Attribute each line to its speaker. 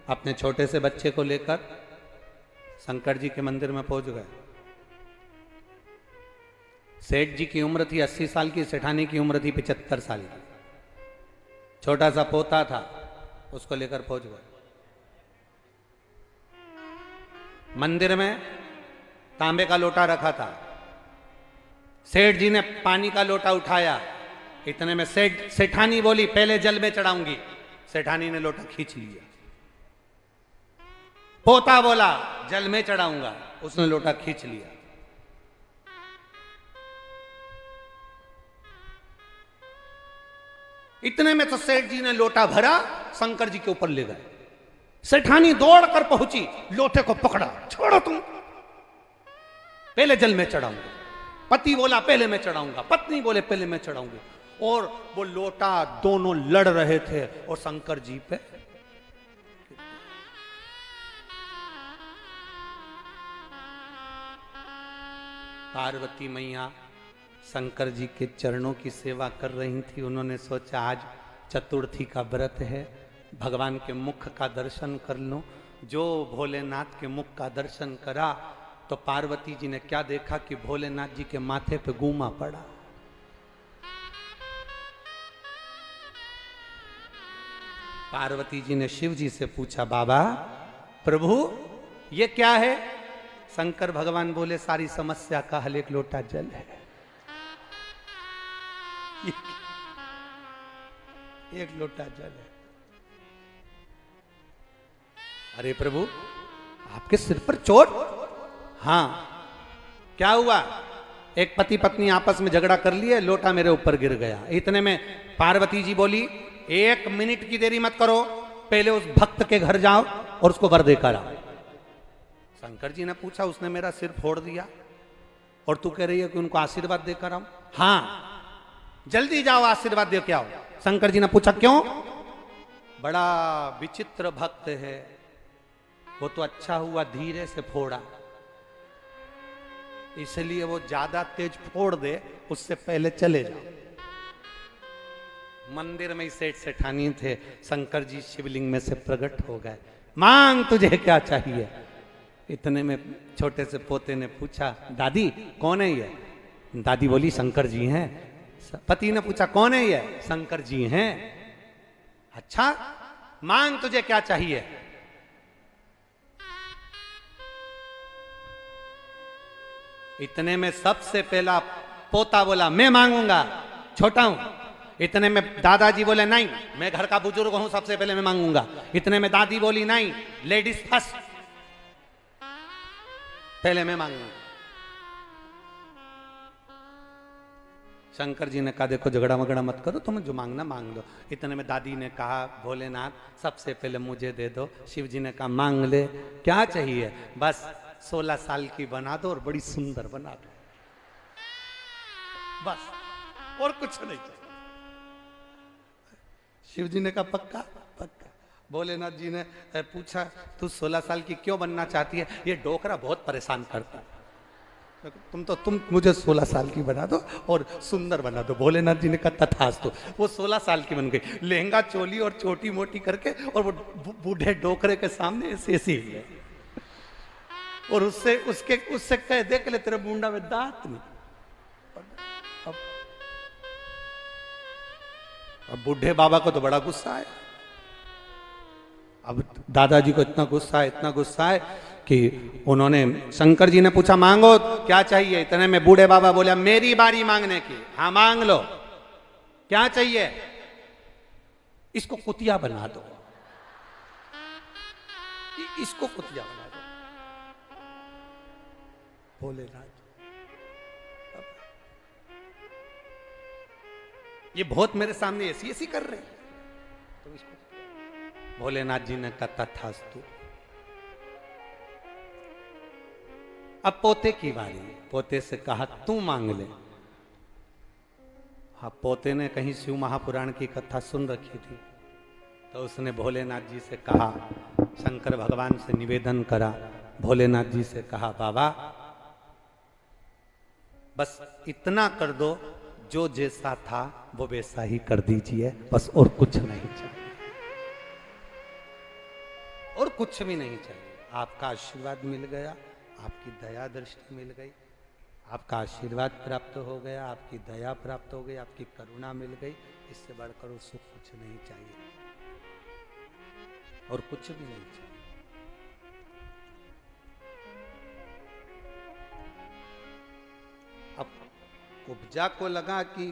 Speaker 1: अपने छोटे से बच्चे को लेकर शंकर जी के मंदिर में पहुंच गए। सेठ जी की उम्र थी 80 साल की, सेठानी की उम्र थी 75 साल की। छोटा सा पोता था, उसको लेकर पहुंच गए मंदिर में। तांबे का लोटा रखा था। सेठ जी ने पानी का लोटा उठाया। इतने में सेठानी बोली पहले जल में चढ़ाऊंगी। सेठानी ने लोटा खींच लिया। पोता बोला जल में चढ़ाऊंगा, उसने लोटा खींच लिया। इतने में तो सेठ जी ने लोटा भरा, शंकर जी के ऊपर ले गए। सेठानी दौड़कर पहुंची, लोटे को पकड़ा, छोड़ो तुम, पहले जल में चढ़ाऊंगा। पति बोला पहले मैं चढ़ाऊंगा, पत्नी बोले पहले मैं चढ़ाऊंगी। और वो लोटा दोनों लड़ रहे थे और शंकर जी पे पार्वती मैया शंकर जी के चरणों की सेवा कर रही थी। उन्होंने सोचा आज चतुर्थी का व्रत है, भगवान के मुख का दर्शन कर लो। जो भोलेनाथ के मुख का दर्शन करा तो पार्वती जी ने क्या देखा कि भोलेनाथ जी के माथे पे गूमा पड़ा। पार्वती जी ने शिव जी से पूछा, बाबा प्रभु ये क्या है? शंकर भगवान बोले सारी समस्या का हल एक लोटा जल है। एक लोटा जल है। अरे प्रभु आपके सिर पर चोट? हाँ। क्या हुआ? एक पति पत्नी आपस में झगड़ा कर लिए, लोटा मेरे ऊपर गिर गया। इतने में पार्वती जी बोली 1 मिनट की देरी मत करो, पहले उस भक्त के घर जाओ और उसको वर देकर आओ। शंकर जी ने पूछा उसने मेरा सिर फोड़ दिया और तू कह रही है कि उनको आशीर्वाद देकर आओ? हाँ जल्दी जाओ आशीर्वाद दे के आओ। शंकर जी ने पूछा क्यों? बड़ा विचित्र भक्त है, वो तो अच्छा हुआ धीरे से फोड़ा, इसलिए वो ज्यादा तेज फोड़ दे, उससे पहले चले जाओ। मंदिर में ही सेठ सेठानी थे। शंकर जी शिवलिंग में से प्रकट हो गए। मांग तुझे क्या चाहिए? इतने में छोटे से पोते ने पूछा दादी कौन है ये? दादी बोली शंकर जी हैं। पति ने पूछा कौन है ये? शंकर जी हैं। अच्छा मांग तुझे क्या चाहिए? इतने में सबसे पहला पोता बोला मैं मांगूंगा, छोटा हूं। इतने में दादाजी बोले नहीं मैं घर का बुजुर्ग हूं, सबसे पहले मैं मांगूंगा। इतने में दादी बोली नहीं लेडीज फर्स्ट, पहले मैं मांगूंगा। शंकर जी ने कहा देखो झगड़ा वगड़ा मत करो, तुम्हें जो मांगना मांग लो। इतने में दादी ने कहा भोलेनाथ सबसे पहले मुझे दे दो। शिव जी ने कहा मांग ले, क्या चाहिए? बस 16 साल की बना दो और बड़ी सुंदर बना दो, बस और कुछ नहीं चाहिए। शिव जी ने कहा पक्का? पक्का। भोलेनाथ जी ने पूछा तू 16 साल की क्यों बनना चाहती है? ये डोकरा बहुत परेशान करता है। तुम मुझे 16 साल की बना दो और सुंदर बना दो। भोलेनाथ जी ने कहा तथास्तु। वो 16 साल की बन गई, लहंगा चोली और छोटी मोटी करके, और वो बूढ़े डोकरे के सामने ऐसे ऐसे ही है। और उससे कह देख ले तेरे मुंडा में दांत नहीं। अब बूढ़े बाबा को तो बड़ा गुस्सा है। अब दादाजी को इतना गुस्सा है कि उन्होंने शंकर जी ने पूछा मांगो क्या चाहिए? इतने में बूढ़े बाबा बोले मेरी बारी मांगने की। हाँ मांग लो, क्या चाहिए? इसको कुतिया बना दो, इसको कुतिया बना दो। भोलेनाथ ये बहुत मेरे सामने ऐसी कर रहे हैं, तो इसको। भोलेनाथ जी ने कहा तथास्तु। अब पोते की बारी। पोते से कहा तू मांग ले। हाँ पोते ने कहीं शिव महापुराण की कथा सुन रखी थी, तो उसने भोलेनाथ जी से कहा, शंकर भगवान से निवेदन करा। भोलेनाथ जी से कहा बाबा बस इतना कर दो, जो जैसा था वो वैसा ही कर दीजिए, बस और कुछ नहीं चाहिए। और कुछ भी नहीं चाहिए। आपका आशीर्वाद मिल गया, आपकी दया दृष्टि मिल गई, आपका आशीर्वाद प्राप्त हो गया, आपकी दया प्राप्त हो गई, आपकी करुणा मिल गई। इससे बढ़कर और सुख कुछ नहीं चाहिए, और कुछ भी नहीं चाहिए। अब उपजा को लगा कि